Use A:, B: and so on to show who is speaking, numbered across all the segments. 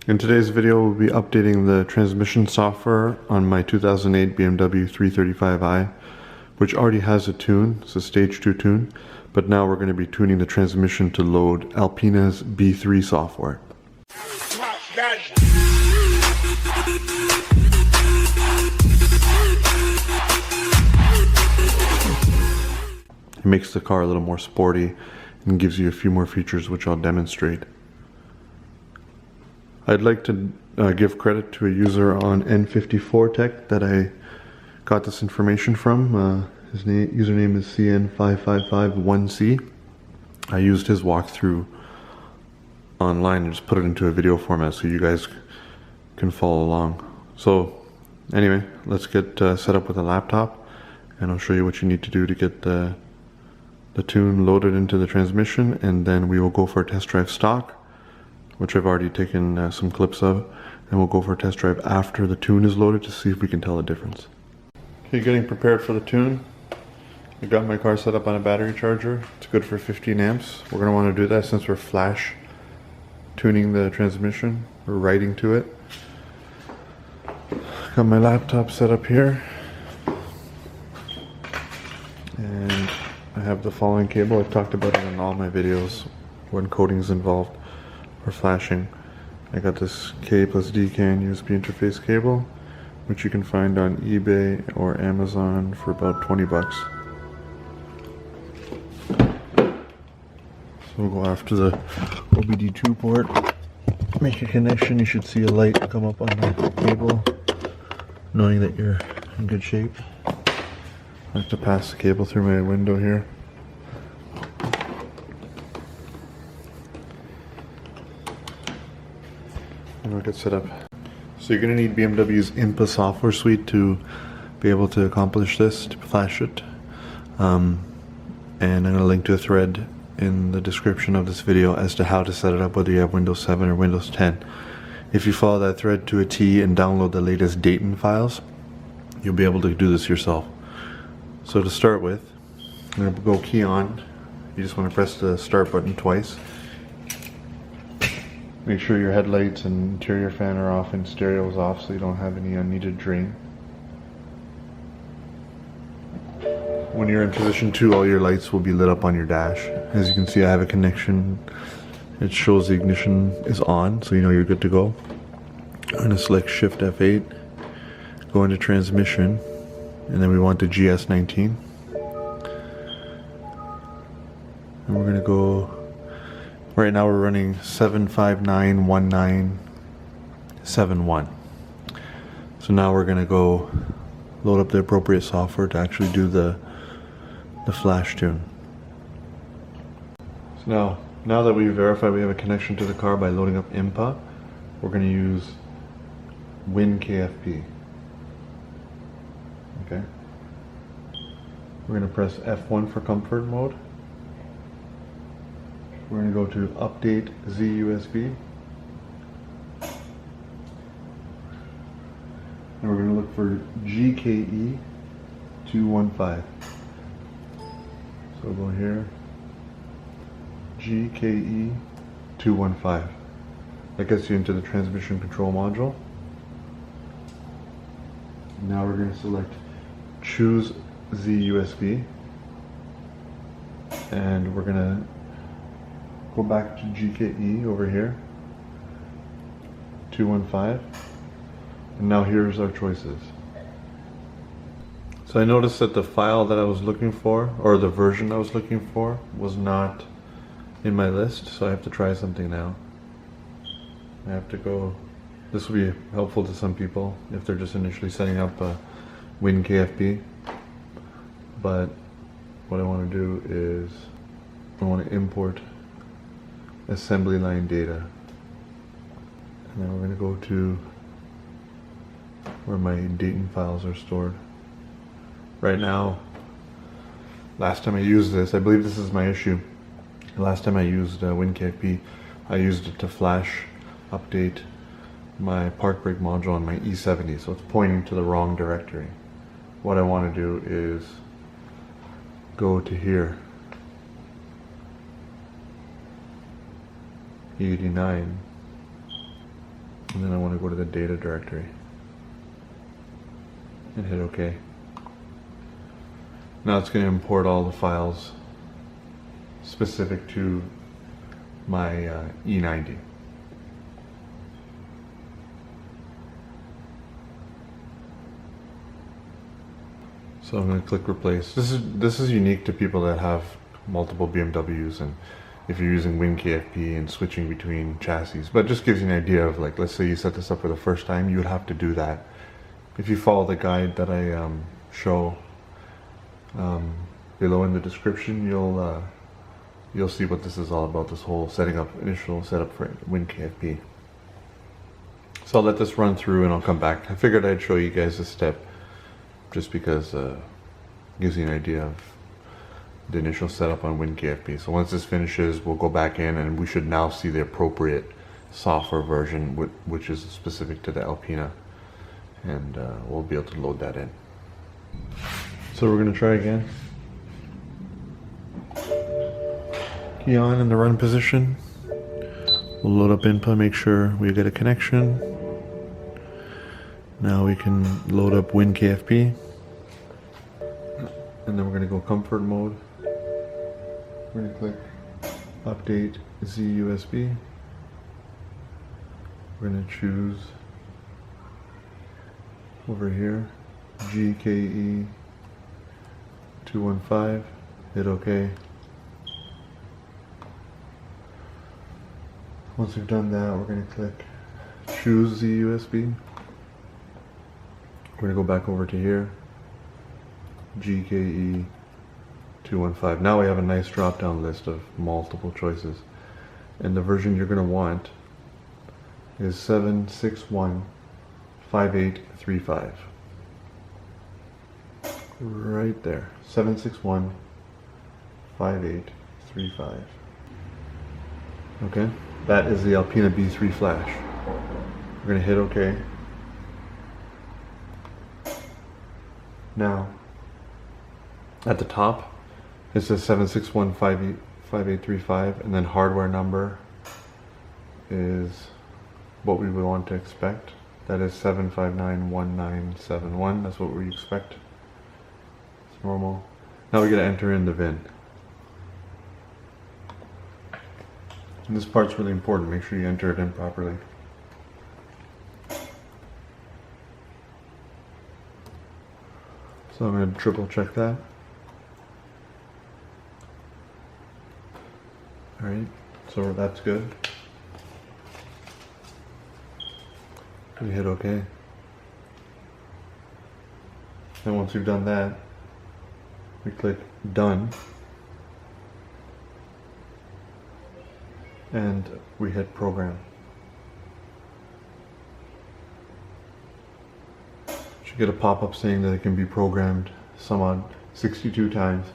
A: In today's video, we'll be updating the transmission software on my 2008 BMW 335i, which already has a tune. It's a stage 2 tune, but now we're going to be tuning the transmission to load Alpina's B3 software. It makes the car a little more sporty and gives you a few more features which I'll demonstrate. I'd like to give credit to a user on N54 Tech that I got this information from. His username is CN5551C. I used his walkthrough online and just put it into a video format so you guys can follow along. So anyway, let's get set up with a laptop and I'll show you what you need to do to get the tune loaded into the transmission, and then we will go for a test drive stock, which I've already taken some clips of, and we'll go for a test drive after the tune is loaded to see if we can tell the difference. Okay, getting prepared for the tune. I got my car set up on a battery charger. It's good for 15 amps. We're going to want to do that since we're flash tuning the transmission. We're writing to it. Got my laptop set up here. And I have the following cable. I've talked about it in all my videos when coding is involved or flashing. I got this K plus D CAN USB interface cable, which you can find on eBay or Amazon for about 20 bucks. So we'll go after the OBD2 port, make a connection. You should see a light come up on the cable, knowing that you're in good shape. I have to pass the cable through my window here. And we'll get set up. So you're going to need BMW's IMPA software suite to be able to accomplish this, to flash it. And I'm going to link to a thread in the description of this video as to how to set it up, whether you have Windows 7 or Windows 10. If you follow that thread to a T and download the latest Dayton files, you'll be able to do this yourself. So to start with, I'm going to go key on. You just want to press the start button twice. Make sure your headlights and interior fan are off and stereo is off so you don't have any unneeded drain. When you're in position 2, all your lights will be lit up on your dash. As you can see, I have a connection. It shows the ignition is on, so you know you're good to go. I'm going to select Shift F8, go into transmission, and then we want the GS19. And we're going to go, right now we're running 7591971. So now we're going to go load up the appropriate software to actually do the flash tune. So now that we verify we have a connection to the car by loading up IMPA, we're going to use Winkfp. Okay. We're going to press F1 for comfort mode. We're going to go to update ZUSB. And we're going to look for GKE 215. So we'll go here. GKE 215. That gets you into the transmission control module. Now we're going to select choose ZUSB. And we're going to go back to GKE over here. 215. And now here's our choices. So I noticed that the file that I was looking for, or the version I was looking for, was not in my list, so I have to try something now. I have to go, this will be helpful to some people if they're just initially setting up a Winkfp, but what I want to do is I want to import assembly line data, and then we're going to go to where my Dayton files are stored. Right now, last time I used this, I believe this is my issue. Last time I used Winkfp, I used it to flash update my park brake module on my E90, so it's pointing to the wrong directory. What I want to do is go to here, E89, And then I want to go to the data directory and hit OK. Now it's going to import all the files specific to my E90. So I'm going to click replace. This is unique to people that have multiple BMWs, and if you're using Winkfp and switching between chassis. But it just gives you an idea of, like, let's say you set this up for the first time, you would have to do that. If you follow the guide that I show below in the description, you'll see what this is all about, this whole initial setup for Winkfp. So I'll let this run through and I'll come back. I figured I'd show you guys this step just because it gives you an idea of the initial setup on Winkfp. So once this finishes, we'll go back in and we should now see the appropriate software version which is specific to the Alpina, and we'll be able to load that in. So we're going to try again. Key on in the run position. We'll load up input, make sure we get a connection. Now we can load up Winkfp. And then we're going to go comfort mode. We're going to click update ZUSB. We're going to choose over here GKE 215. Hit OK. Once we've done that, we're going to click choose ZUSB. We're going to go back over to here, GKE 215. Now we have a nice drop down list of multiple choices, and the version you're going to want is 7615835. Right there, 7615835. Okay, that is the Alpina B3 flash. We're going to hit OK. Now, at the top, it says 7615835, and then hardware number is what we would want to expect. That is 7591971. That's what we expect. It's normal. Now we gotta enter in the VIN. And this part's really important. Make sure you enter it in properly. So I'm going to triple check that. Alright, so that's good. We hit OK. And once we've done that, we click Done. And we hit Program. You get a pop-up saying that it can be programmed some odd 62 times.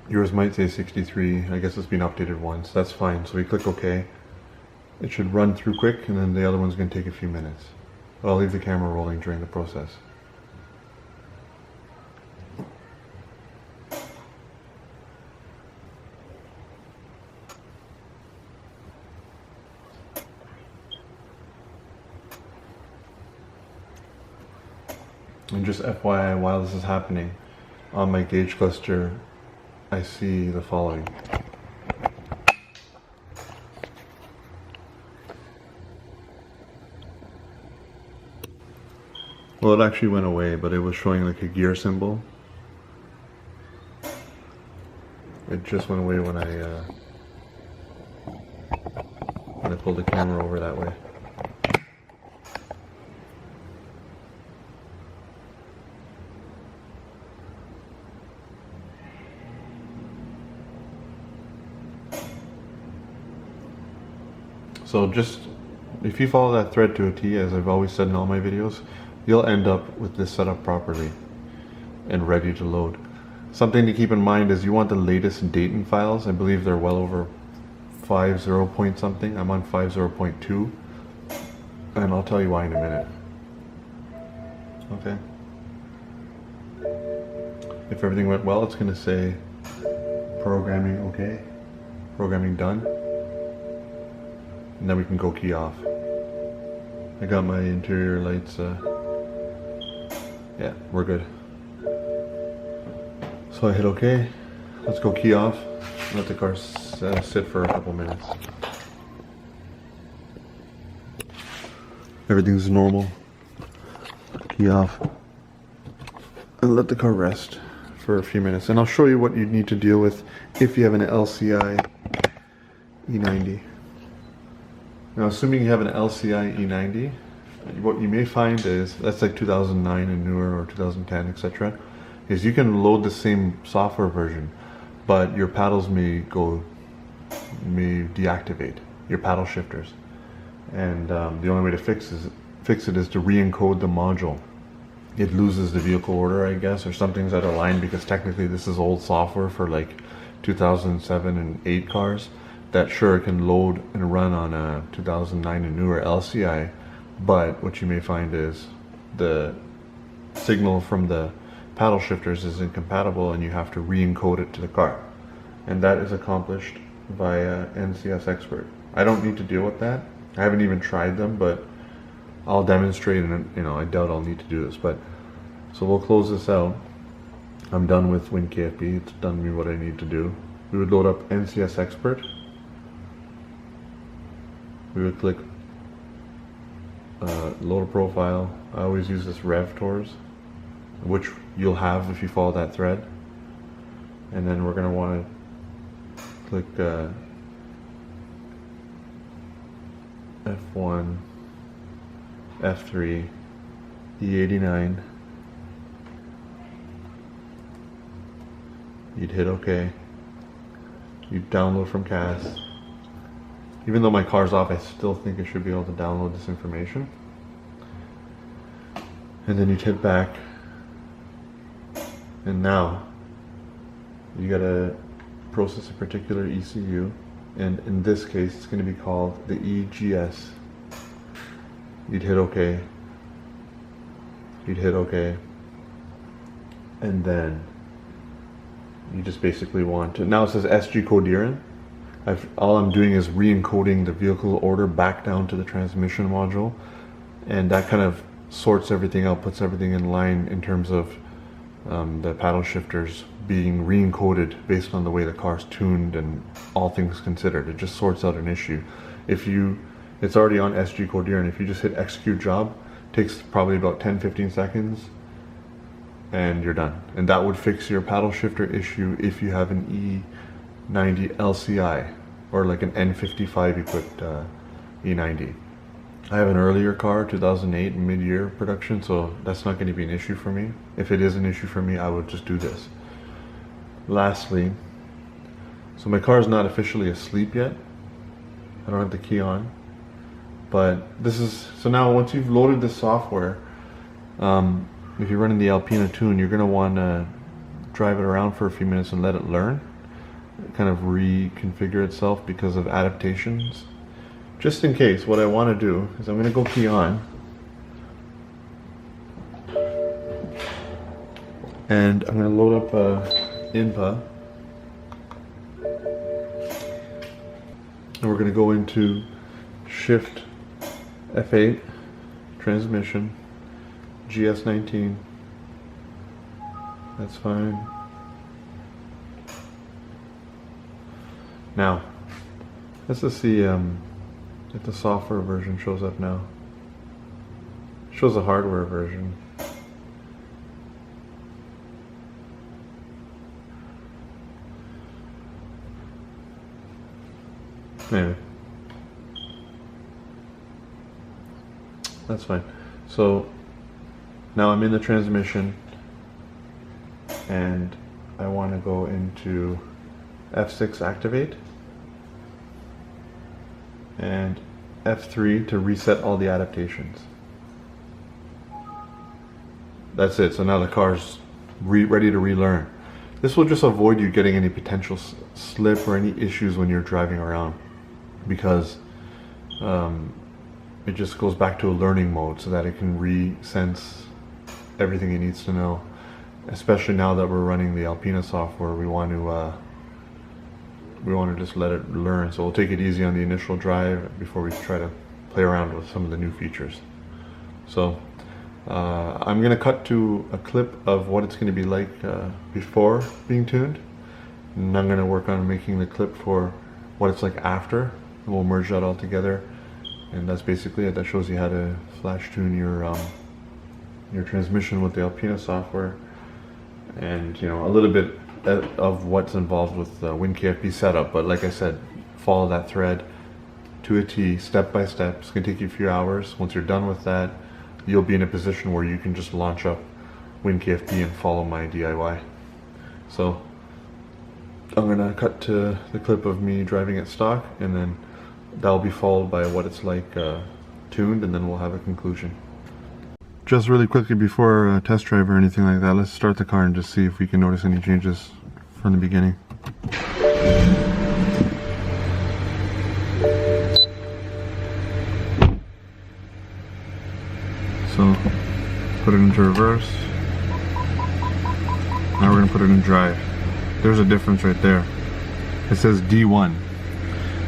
A: Yours might say 63. I guess it's been updated once. That's fine. So we click OK. It should run through quick, and then the other one's going to take a few minutes. But I'll leave the camera rolling during the process. And just FYI, while this is happening, on my gauge cluster, I see the following. Well, it actually went away, but it was showing like a gear symbol. It just went away when I pulled the camera over that way. So just, if you follow that thread to a T, as I've always said in all my videos, you'll end up with this set up properly and ready to load. Something to keep in mind is you want the latest Dayton files. I believe they're well over 5.0 point something. I'm on 5.0.2, and I'll tell you why in a minute. Okay. If everything went well, it's going to say programming okay, programming done. And then we can go key off. I got my interior lights, yeah, we're good. So I hit OK. Let's go key off. Let the car sit for a couple minutes. Everything's normal. Key off. And let the car rest for a few minutes. And I'll show you what you need to deal with if you have an LCI E90. Now, assuming you have an LCI E90, what you may find is, that's like 2009 and newer, or 2010, etc., is you can load the same software version, but your paddles may deactivate, your paddle shifters. And the only way to fix it is to re-encode the module. It loses the vehicle order, I guess, or something's out of line, because technically this is old software for like 2007 and 8 cars that sure can load and run on a 2009 and newer LCI, but what you may find is the signal from the paddle shifters is incompatible and you have to re-encode it to the car. And that is accomplished via NCS Expert. I don't need to deal with that. I haven't even tried them, but I'll demonstrate, and I doubt I'll need to do this. But so we'll close this out. I'm done with Winkfp. It's done me what I need to do. We would load up NCS Expert. We would click load a profile. I always use this RevTours, which you'll have if you follow that thread. And then we're going to want to click F1, F3, E89. You'd hit OK. You'd download from CAS. Even though my car's off, I still think I should be able to download this information. And then you'd hit back. And now you gotta process a particular ECU. And in this case, it's going to be called the EGS. You'd hit OK. You'd hit OK. And then you just basically want to, now it says SG coherent. All I'm doing is re-encoding the vehicle order back down to the transmission module, and that kind of sorts everything out, puts everything in line in terms of the paddle shifters being re-encoded based on the way the car's tuned and all things considered. It just sorts out an issue. It's already on SG coherent. If you just hit execute job, it takes probably about 10-15 seconds and you're done. And that would fix your paddle shifter issue if you have an E90 LCI or like an N55 equipped E90. I have an earlier car, 2008 mid-year production, so that's not going to be an issue for me. If it is an issue for me, I would just do this. Lastly, so my car is not officially asleep yet. I don't have the key on, but this is, so now once you've loaded the software, if you're running the Alpina tune, you're going to want to drive it around for a few minutes and let it learn, kind of reconfigure itself because of adaptations. Just in case, what I want to do is I'm going to go key on, and I'm going to load up INPA, and we're going to go into Shift F8, Transmission, GS19, that's fine. Now, let's just see if the software version shows up now. It shows the hardware version. Anyway, that's fine. So now I'm in the transmission and I want to go into F6 activate and F3 to reset all the adaptations. That's it. So now the car's ready to relearn. This will just avoid you getting any potential slip or any issues when you're driving around, because it just goes back to a learning mode so that it can re-sense everything it needs to know. Especially now that we're running the Alpina software, we want to just let it learn. So we'll take it easy on the initial drive before we try to play around with some of the new features. So I'm going to cut to a clip of what it's going to be like before being tuned, and I'm going to work on making the clip for what it's like after, and we'll merge that all together. And that's basically it. That shows you how to flash tune your transmission with the Alpina software, and you know, a little bit of what's involved with the Winkfp setup. But like I said, follow that thread to a T, step by step. It's going to take you a few hours. Once you're done with that, you'll be in a position where you can just launch up Winkfp and follow my DIY. So I'm going to cut to the clip of me driving it stock, and then that'll be followed by what it's like tuned, and then we'll have a conclusion. Just really quickly before a test drive or anything like that, let's start the car and just see if we can notice any changes from the beginning. So, put it into reverse. Now we're going to put it in drive. There's a difference right there. It says D1.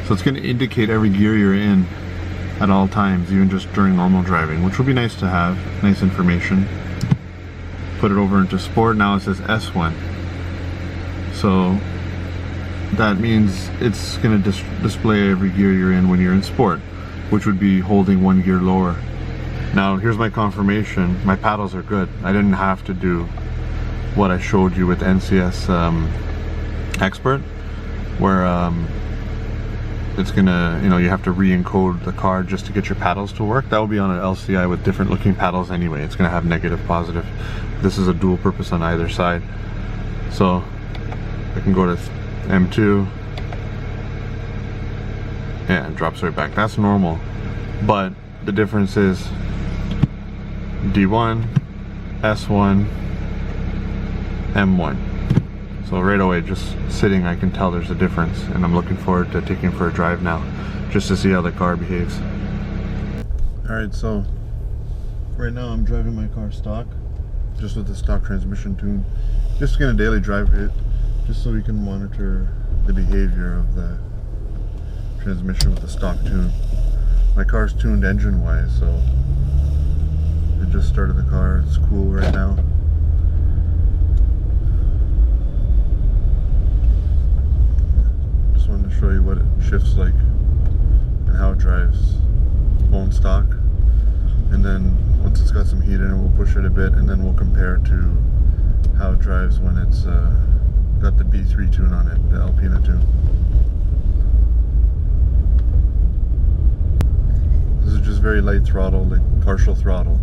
A: So it's going to indicate every gear you're in at all times, even just during normal driving, which will be nice to have, nice information. Put it over into sport, now it says S1. So that means it's going to display every gear you're in when you're in sport, which would be holding one gear lower. Now here's my confirmation, my paddles are good. I didn't have to do what I showed you with NCS Expert, where it's gonna, you know, you have to re-encode the card just to get your paddles to work. That will be on an LCI with different looking paddles anyway. It's gonna have negative, positive. This is a dual purpose on either side. So I can go to M2. Yeah, it drops right back. That's normal. But the difference is D1, S1, M1. So right away, just sitting, I can tell there's a difference, and I'm looking forward to taking it for a drive now, just to see how the car behaves. Alright, so right now I'm driving my car stock, just with the stock transmission tune. Just gonna daily drive it, just so we can monitor the behavior of the transmission with the stock tune. My car's tuned engine-wise, so I just started the car. It's cool right now. Just wanted to show you what it shifts like and how it drives bone stock. And then once it's got some heat in it, we'll push it a bit, and then we'll compare to how it drives when it's got the B3 tune on it, the Alpina tune. This is just very light throttle, like partial throttle.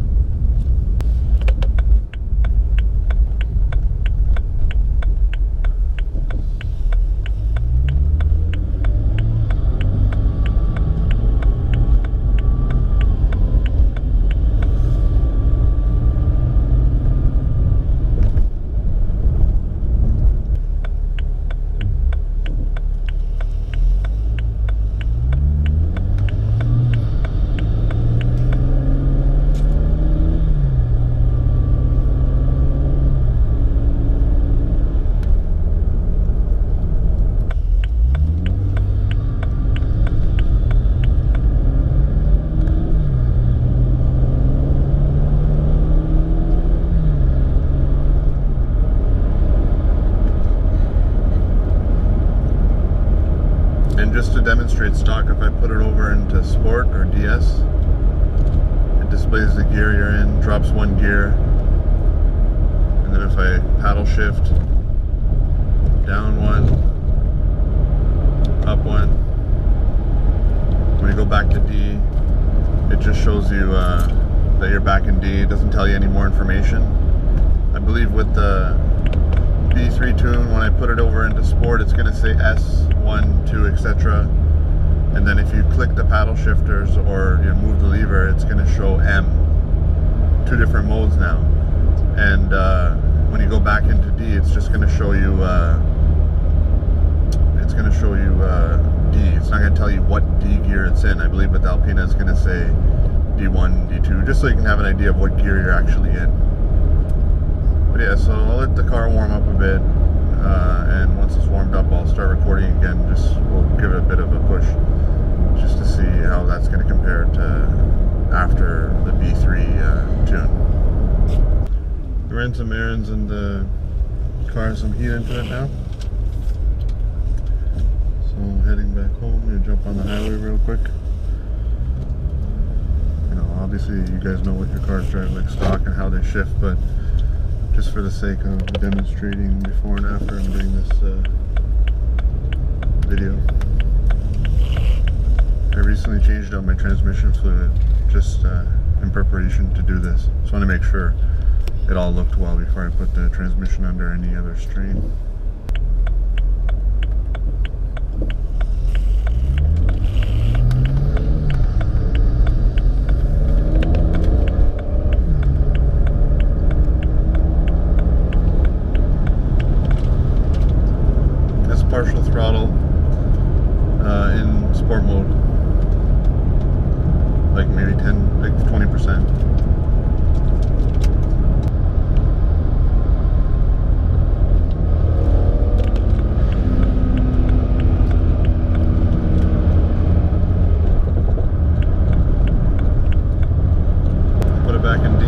A: Just to demonstrate stock, if I put it over into Sport or DS, it displays the gear you're in, drops one gear, and then if I paddle shift, down one, up one, when you go back to D, it just shows you that you're back in D. It doesn't tell you any more information. I believe with the B3 tune, when I put it over into Sport, it's going to say S1, 2, etc. And then if you click the paddle shifters or you move the lever, it's going to show M. Two different modes now. And when you go back into D, it's just going to show you D. It's not going to tell you what D gear it's in. I believe with the Alpina it's going to say D1, D2, just so you can have an idea of what gear you're actually in. But yeah, so I'll let the car warm up a bit, and once it's warmed up, I'll start recording again. We'll give it a bit of a push. just to see how that's going to compare to after the B3 tune. We ran some errands and the car has some heat into it now. So heading back home, I'm going to jump on the highway real quick. Obviously you guys know what your cars drive like stock and how they shift, but just for the sake of demonstrating before and after, I'm doing this video. I recently changed out my transmission fluid just in preparation to do this. Just want to make sure it all looked well before I put the transmission under any other strain. Partial throttle in sport mode, like maybe 20%. Put it back in D.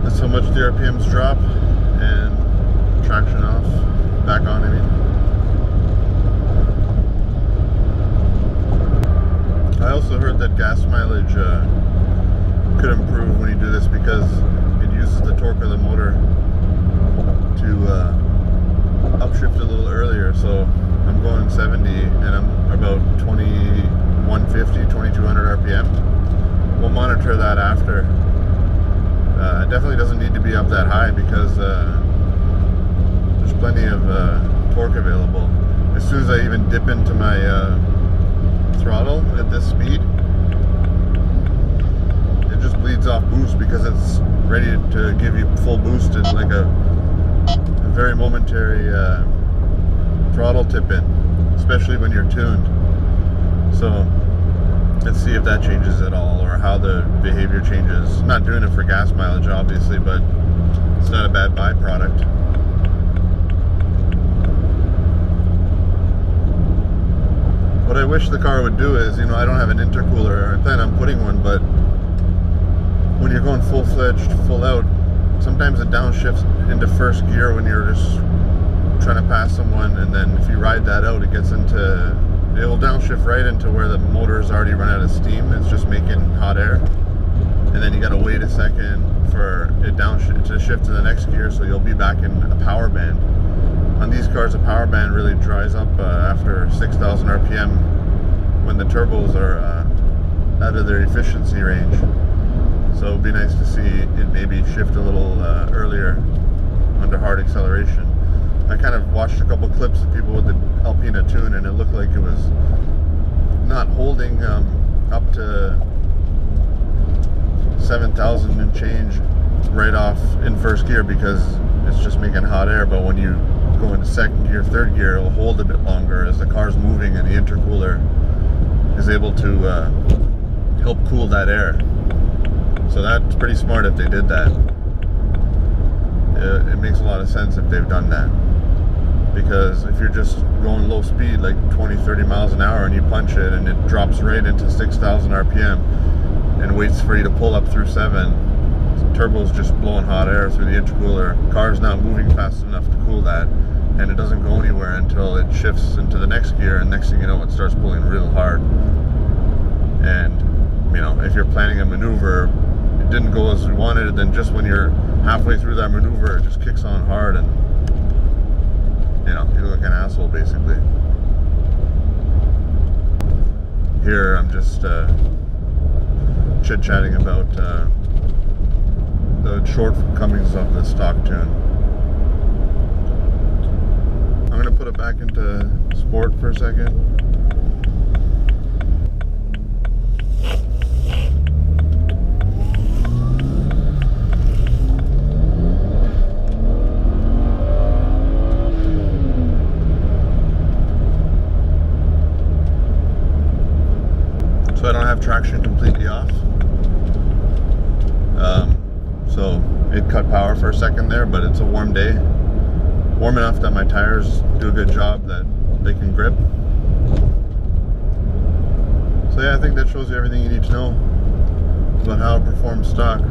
A: That's how much the RPMs drop, and traction off. Back on, I mean. I also heard that gas mileage could improve when you do this because it uses the torque of the motor to upshift a little earlier. So I'm going 70 and I'm about 2150, 2200 RPM. We'll monitor that after. It definitely doesn't need to be up that high because plenty of torque available. As soon as I even dip into my throttle at this speed, it just bleeds off boost because it's ready to give you full boost in like a very momentary throttle tip in, especially when you're tuned. So let's see if that changes at all or how the behavior changes. I'm not doing it for gas mileage obviously, but it's not a bad byproduct. What I wish the car would do is, I don't have an intercooler. I plan on putting one, but when you're going full-fledged, full out, sometimes it downshifts into first gear when you're just trying to pass someone, and then if you ride that out, it will downshift right into where the motor's already run out of steam. It's just making hot air, and then you got to wait a second for it to shift to the next gear, so you'll be back in a power band. On these cars, a power band really dries up after 6,000 RPM when the turbos are out of their efficiency range. So it would be nice to see it maybe shift a little earlier under hard acceleration. I kind of watched a couple clips of people with the Alpina tune, and it looked like it was not holding up to 7,000 and change right off in first gear because it's just making hot air. But when you go into second gear, third gear, it will hold a bit longer as the car's moving and the intercooler is able to help cool that air. So that's pretty smart if they did that. It makes a lot of sense if they've done that, because if you're just going low speed like 20-30 miles an hour and you punch it and it drops right into 6,000 RPM and waits for you to pull up through 7, turbo's just blowing hot air through the intercooler, car's not moving fast enough to cool that, and it doesn't go anywhere until it shifts into the next gear, and next thing you know, it starts pulling real hard. And if you're planning a maneuver, it didn't go as you wanted, then just when you're halfway through that maneuver, it just kicks on hard, and you look like an asshole basically. Here I'm just chit-chatting about the shortcomings of the stock tune. I'm going to put it back into sport for a second. So I don't have traction completely off. So it cut power for a second there, but it's a warm day. Warm enough that my tires do a good job that they can grip. So yeah, I think that shows you everything you need to know about how it performs stock.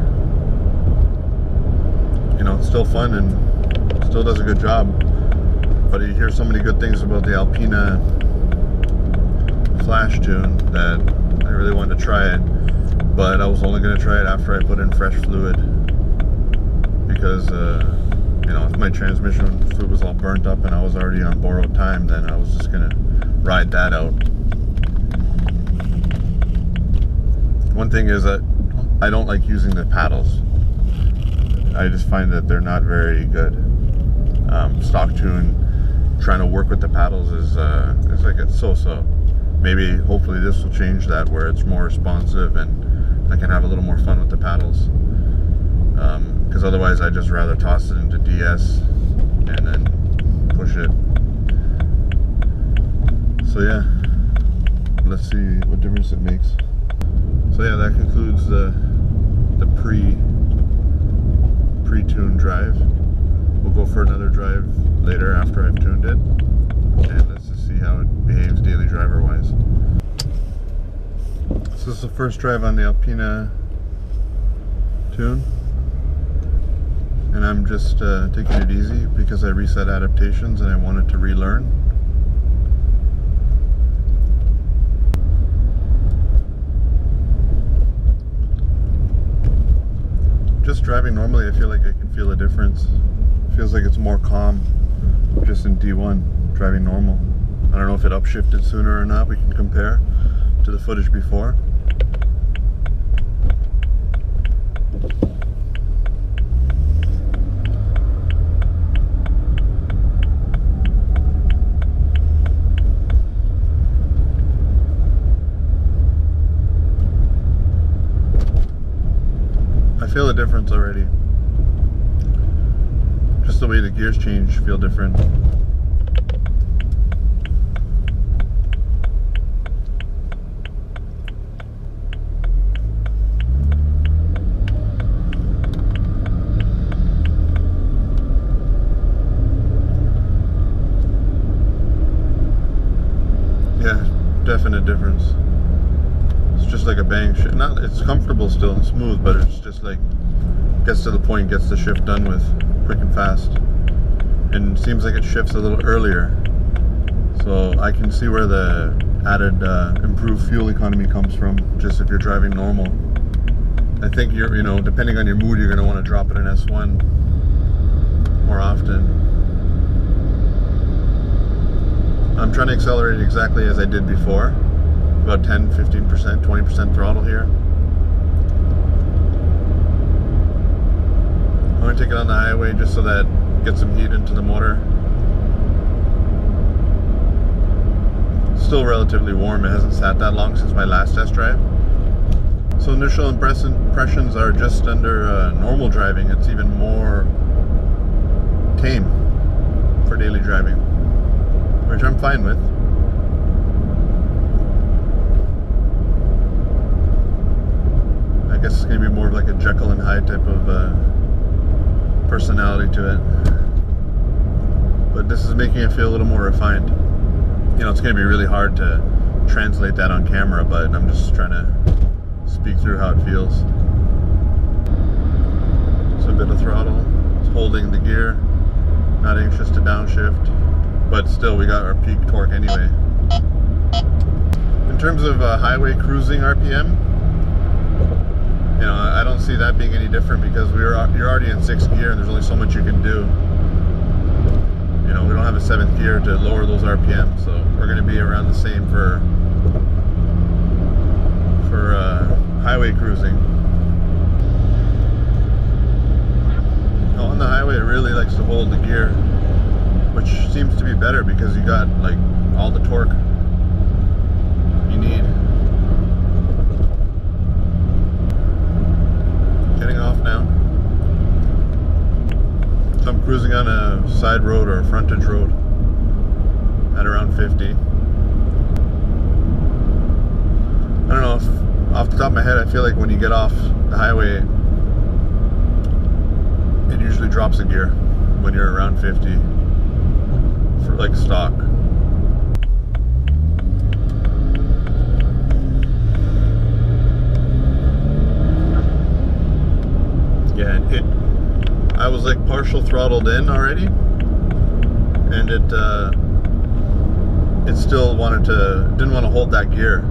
A: You know, it's still fun and still does a good job. But you hear so many good things about the Alpina flash tune that I really wanted to try it. But I was only going to try it after I put in fresh fluid. Because, you know, if my transmission fluid was all burnt up and I was already on borrowed time, then I was just going to ride that out. One thing is that I don't like using the paddles. I just find that they're not very good. Stock tune, trying to work with the paddles is like it's so-so. Maybe, hopefully this will change that where it's more responsive and I can have a little more fun with the paddles. Because otherwise I'd just rather toss it into DS and then push it. So yeah, let's see what difference it makes. So yeah, that concludes the pre-tuned drive. We'll go for another drive later after I've tuned it, and let's just see how it behaves daily driver wise. So this is the first drive on the Alpina tune, and I'm just taking it easy because I reset adaptations and I wanted to relearn. Just driving normally, I feel like I can feel a difference. It feels like it's more calm just in D1 driving normal. I don't know if it upshifted sooner or not. We can compare to the footage before. I feel a difference already. Just the way the gears change feel different. Yeah, definite difference. Just like a bang shift. Not, it's comfortable still and smooth, but it's just like gets to the point, gets the shift done with quick and fast, and seems like it shifts a little earlier. So I can see where the added improved fuel economy comes from. Just if you're driving normal, I think you're, you know, depending on your mood, you're going to want to drop it in S1 more often. I'm trying to accelerate exactly as I did before. About 10, 15%, 20% throttle here. I'm going to take it on the highway just so that it gets some heat into the motor. Still relatively warm. It hasn't sat that long since my last test drive. So initial impressions are just under normal driving. It's even more tame for daily driving, which I'm fine with. I guess it's going to be more of like a Jekyll and Hyde type of personality to it. But this is making it feel a little more refined. You know, it's going to be really hard to translate that on camera, but I'm just trying to speak through how it feels. So a bit of throttle, it's holding the gear, not anxious to downshift, but still we got our peak torque anyway. In terms of highway cruising RPM, you know, I don't see that being any different because you're already in 6th gear and there's only so much you can do. You know, we don't have a 7th gear to lower those RPM, so we're going to be around the same for highway cruising. Now, on the highway, it really likes to hold the gear, which seems to be better because you got like all the torque you need. Getting off now. So I'm cruising on a side road or a frontage road at around 50. I don't know if, off the top of my head, I feel like when you get off the highway, it usually drops a gear when you're around 50 for like stock. was like partial throttled in already, and it still didn't want to hold that gear,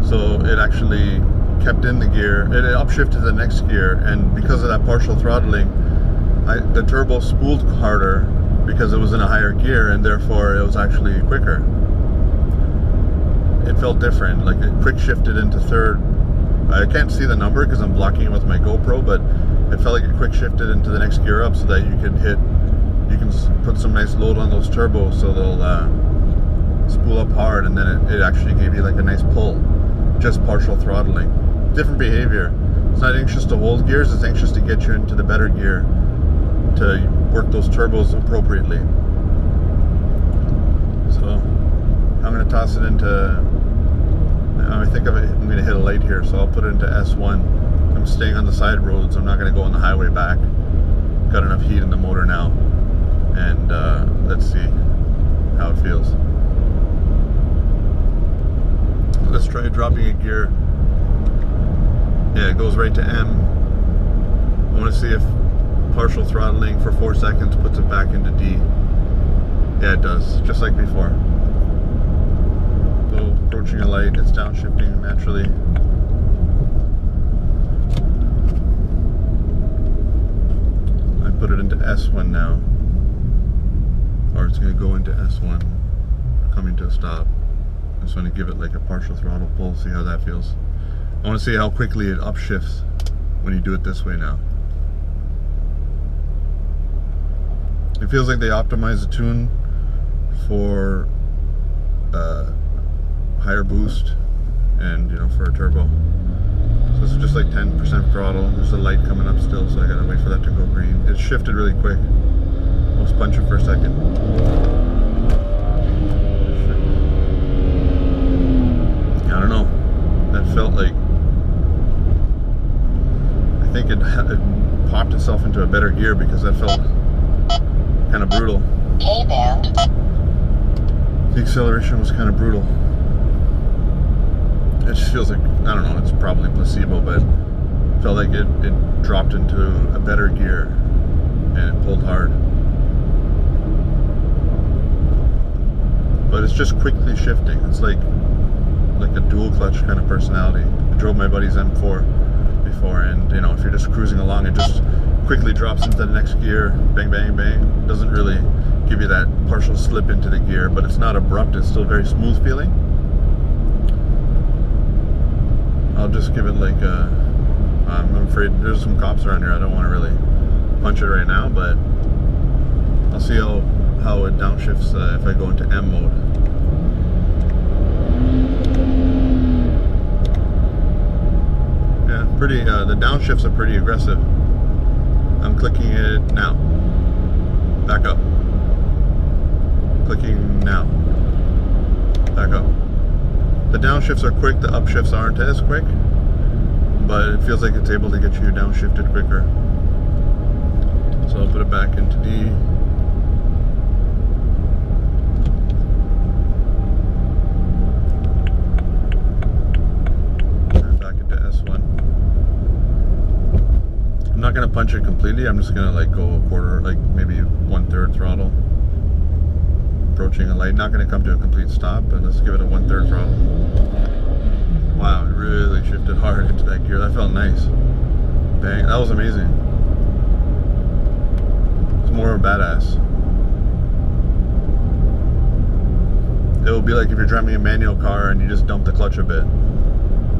A: so it actually kept in the gear. It upshifted to the next gear, and because of that partial throttling, the turbo spooled harder because it was in a higher gear, and therefore it was actually quicker. It felt different, like it quick shifted into third. I can't see the number because I'm blocking it with my GoPro, but it felt like it quick shifted into the next gear up so that you can put some nice load on those turbos so they'll spool up hard, and then it actually gave you like a nice pull. Just partial throttling. Different behavior. It's not anxious to hold gears, it's anxious to get you into the better gear to work those turbos appropriately. So I'm going to toss it into, I think I'm going to hit a light here, so I'll put it into S1. I'm staying on the side roads, I'm not going to go on the highway back. Got enough heat in the motor now, and let's see how it feels. Let's try dropping a gear. Yeah, it goes right to M. I want to see if partial throttling for 4 seconds puts it back into D. Yeah, it does, just like before. So approaching a light, it's downshifting naturally. I put it into S1 now, or it's going to go into S1, coming to a stop. I just want to give it like a partial throttle pull, see how that feels. I want to see how quickly it upshifts when you do it this way now. It feels like they optimized the tune for higher boost and, you know, for a turbo. So this is just like 10% throttle. There's a light coming up still, so I gotta wait for that to go green. It shifted really quick. Let's punch it for a second. I don't know. That felt like, I think it popped itself into a better gear because that felt kind of brutal.
B: K-band.
A: The acceleration was kind of brutal. It just feels like, I don't know, it's probably placebo, but it felt like it dropped into a better gear and it pulled hard. But it's just quickly shifting. It's like a dual clutch kind of personality. I drove my buddy's M4 before, and you know, if you're just cruising along, it just quickly drops into the next gear, bang, bang, bang. It doesn't really give you that partial slip into the gear, but it's not abrupt, it's still very smooth feeling. I'll just give it like a, I'm afraid there's some cops around here, I don't want to really punch it right now, but I'll see how it downshifts if I go into M mode. Yeah, pretty, the downshifts are pretty aggressive. I'm clicking it now. Back up. Clicking now. Back up. The downshifts are quick, the upshifts aren't as quick, but it feels like it's able to get you downshifted quicker. So I'll put it back into D. And back into S1. I'm not going to punch it completely, I'm just going to like go a quarter, like maybe 1/3 throttle. Approaching a light, not going to come to a complete stop, but let's give it a 1/3 throttle. Wow, it really shifted hard into that gear. That felt nice. Bang, that was amazing. It's more of a badass. It will be like if you're driving a manual car and you just dump the clutch a bit,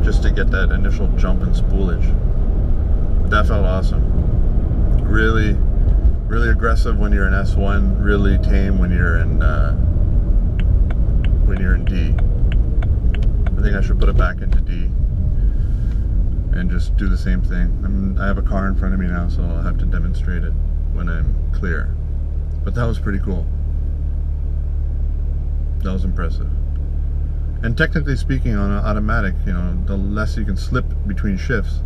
A: just to get that initial jump and spoolage. But that felt awesome. Really, really aggressive when you're in S1, really tame when you're in D. I think I should put it back into D and just do the same thing. I have a car in front of me now, so I'll have to demonstrate it when I'm clear. But that was pretty cool. That was impressive. And technically speaking, on an automatic, you know, the less you can slip between shifts,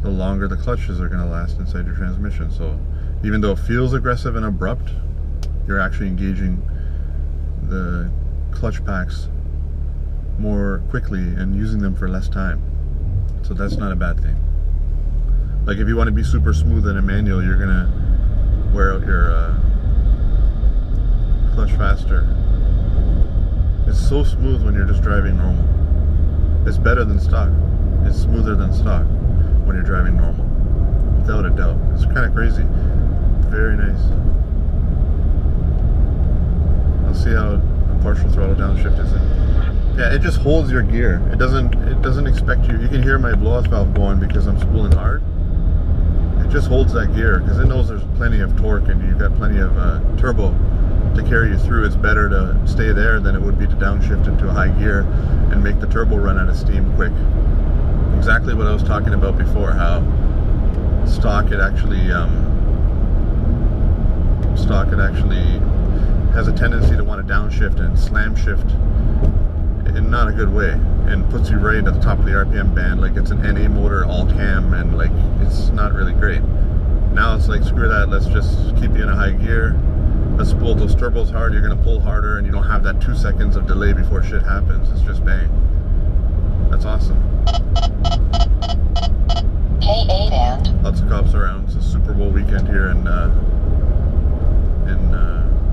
A: the longer the clutches are going to last inside your transmission. So even though it feels aggressive and abrupt, you're actually engaging the clutch packs more quickly and using them for less time. So that's not a bad thing. Like if you want to be super smooth in a manual, you're gonna wear out your clutch faster. It's so smooth when you're just driving normal. It's better than stock. It's smoother than stock when you're driving normal, without a doubt. It's kind of crazy. Very nice. I'll see how a partial throttle downshift is. Yeah, it just holds your gear. It doesn't expect you. You can hear my blow-off valve going because I'm spooling hard. It just holds that gear because it knows there's plenty of torque and you've got plenty of turbo to carry you through. It's better to stay there than it would be to downshift into a high gear and make the turbo run out of steam quick. Exactly what I was talking about before, how stock it actually has a tendency to want to downshift and slam shift in not a good way, and puts you right at the top of the RPM band like it's an NA motor all cam, and like it's not really great. Now it's like, screw that, let's just keep you in a high gear, let's spool those turbos hard, you're gonna pull harder and you don't have that 2 seconds of delay before shit happens. It's just bang. That's awesome.
B: K8 and
A: lots of cops around. It's a Super Bowl weekend here in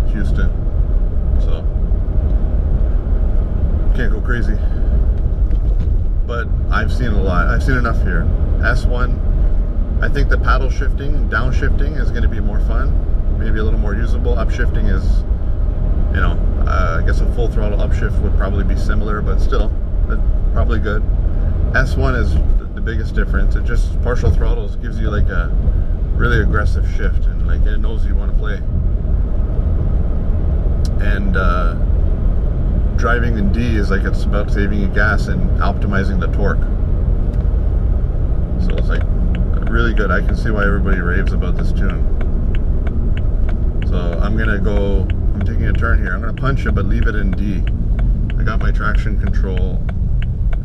A: Houston, so can't go crazy. But I've seen a lot. I've seen enough here. S1, I think the paddle shifting, downshifting is going to be more fun, maybe a little more usable. Upshifting is, you know, I guess a full throttle upshift would probably be similar, but still, probably good. S1 is the biggest difference. It just, partial throttles gives you like a really aggressive shift, and like it knows you want to play. And driving in D is like, it's about saving you gas and optimizing the torque. So it's like really good. I can see why everybody raves about this tune. So I'm taking a turn here. I'm gonna punch it, but leave it in D. I got my traction control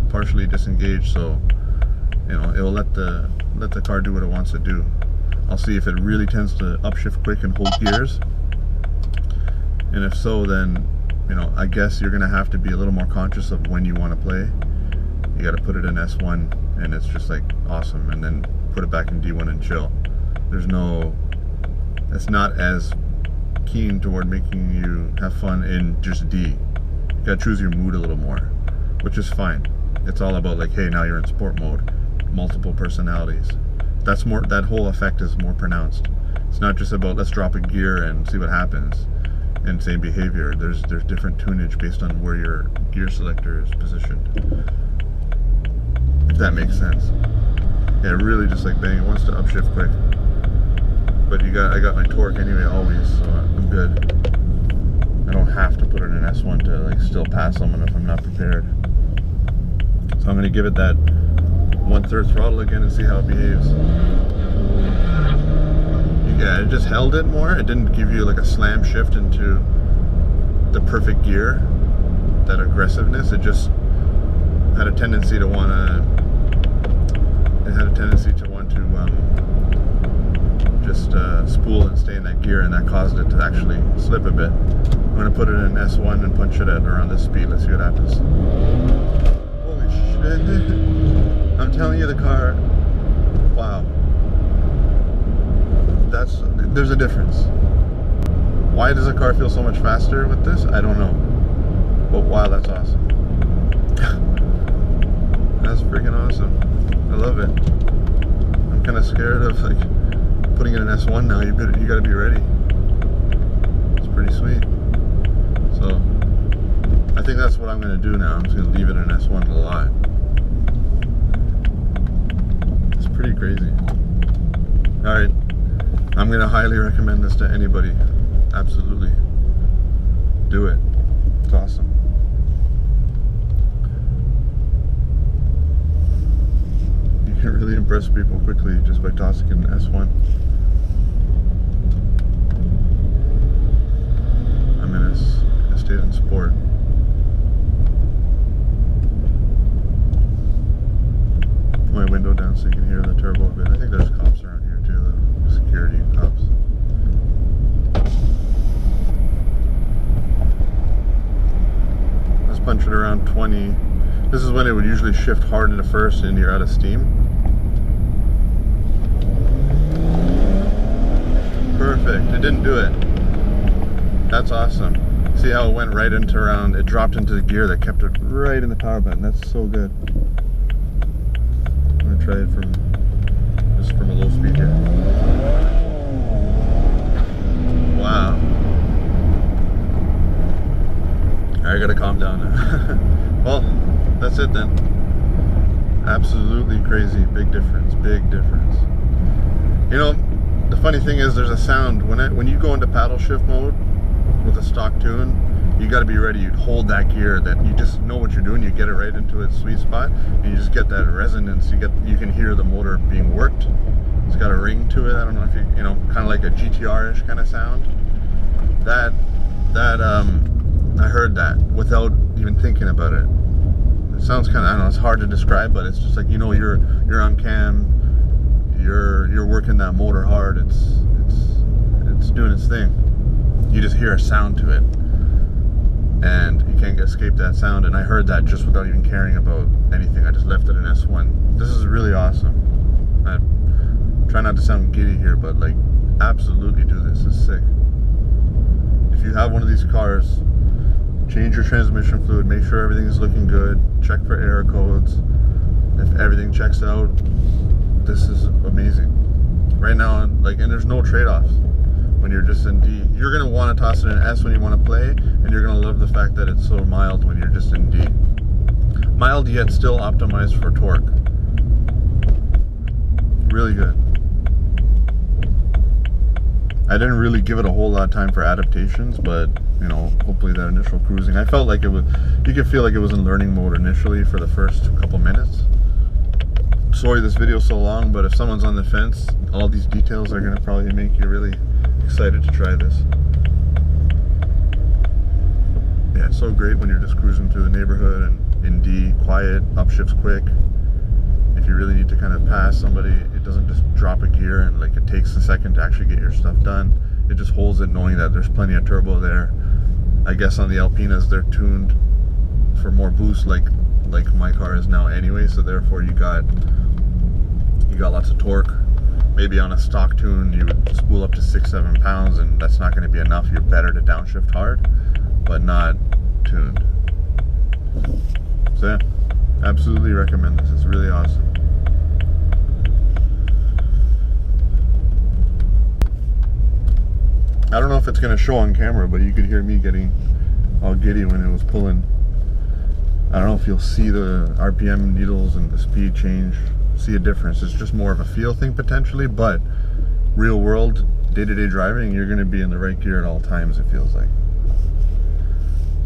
A: partially disengaged, so you know, it will let the car do what it wants to do. I'll see if it really tends to upshift quick and hold gears. And if so, then, you know, I guess you're gonna have to be a little more conscious of when you want to play. You got to put it in S1, and it's just like awesome, and then put it back in D1 and chill. It's not as keen toward making you have fun in just D. You gotta choose your mood a little more, which is fine. It's all about like, hey, now you're in sport mode, multiple personalities. That whole effect is more pronounced. It's not just about let's drop a gear and see what happens. And same behavior. There's different tunage based on where your gear selector is positioned. If that makes sense. Yeah, really just like bang, it wants to upshift quick. But I got my torque anyway always, so I'm good. I don't have to put it in S1 to like still pass someone if I'm not prepared. So I'm gonna give it that 1/3 throttle again and see how it behaves. Yeah, it just held it more. It didn't give you like a slam shift into the perfect gear, that aggressiveness. It just had a tendency to want to. Just spool and stay in that gear, and that caused it to actually slip a bit. I'm gonna put it in S1 and punch it at around this speed. Let's see what happens. Holy shit! I'm telling you, the car. Wow. There's a difference. Why does a car feel so much faster with this? I don't know. But wow, that's awesome. That's freaking awesome. I love it. I'm kind of scared of like putting it in S1 now. You got to be ready. It's pretty sweet. So I think that's what I'm going to do now. I'm just going to leave it in S1 a lot. It's pretty crazy. All right. I'm going to highly recommend this to anybody. Absolutely. Do it. It's awesome. You can really impress people quickly just by tossing in S1. I'm in a state in sport. Put my window down so you can hear the turbo a bit. I think there's cops around here too, the security cops. Let's punch it around 20. This is when it would usually shift hard into first and you're out of steam. Perfect. It didn't do it. That's awesome. See how it went right into around, it dropped into the gear that kept it right in the power button. That's so good. I'm gonna try it just from a low speed here. Wow. I gotta calm down now. Well, that's it then. Absolutely crazy. Big difference. Big difference. You know, the funny thing is there's a sound when you go into paddle shift mode with a stock tune, you got to be ready. You'd hold that gear, that you just know what you're doing. You get it right into its sweet spot, and you just get that resonance. You can hear the motor being worked. It's got a ring to it. I don't know if you know, kind of like a GTR-ish kind of sound. I heard that without even thinking about it. It sounds kind of, I don't know, it's hard to describe, but it's just like, you know, you're on cam, you're working that motor hard. It's doing its thing. You just hear a sound to it, and you can't escape that sound. And I heard that just without even caring about anything. I just left it in S1. This is really awesome. I try not to sound giddy here, but like, absolutely do this. It's sick. If you have one of these cars, change your transmission fluid, make sure everything is looking good, check for error codes. If everything checks out, this is amazing. Right now, like, and there's no trade-offs. When you're just in D, you're gonna want to toss it in S when you want to play, and you're gonna love the fact that it's so mild when you're just in D. Mild yet still optimized for torque. Really good. I didn't really give it a whole lot of time for adaptations, but you know, hopefully that initial cruising, I felt like it was, you could feel like it was in learning mode initially for the first couple minutes. Sorry this video's so long, but if someone's on the fence, all these details are gonna probably make you really excited to try this. Yeah, it's so great when you're just cruising through the neighborhood and in D, quiet, upshifts quick. If you really need to kind of pass somebody, it doesn't just drop a gear and like it takes a second to actually get your stuff done. It just holds it knowing that there's plenty of turbo there. I guess on the Alpinas they're tuned for more boost like my car is now anyway, so therefore you got lots of torque. Maybe on a stock tune you would spool up to 6-7 pounds, and that's not going to be enough. You're better to downshift hard, but not tuned. So yeah, absolutely recommend this. It's really awesome. I don't know if it's going to show on camera, but you could hear me getting all giddy when it was pulling. I don't know if you'll see the RPM needles and the speed change, see a difference. It's just more of a feel thing potentially, but real world, day-to-day driving, you're going to be in the right gear at all times, it feels like.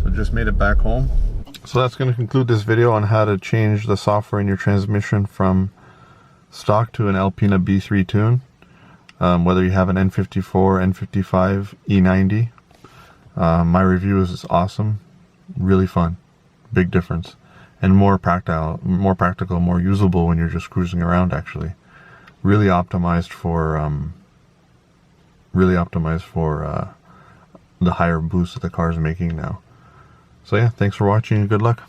A: So just made it back home. So that's going to conclude this video on how to change the software in your transmission from stock to an Alpina B3 tune. Whether you have an N54, N55, E90. My review is awesome, really fun, big difference, and more practical, more usable when you're just cruising around. Actually, really optimized for the higher boost that the car is making now. So yeah, thanks for watching and good luck.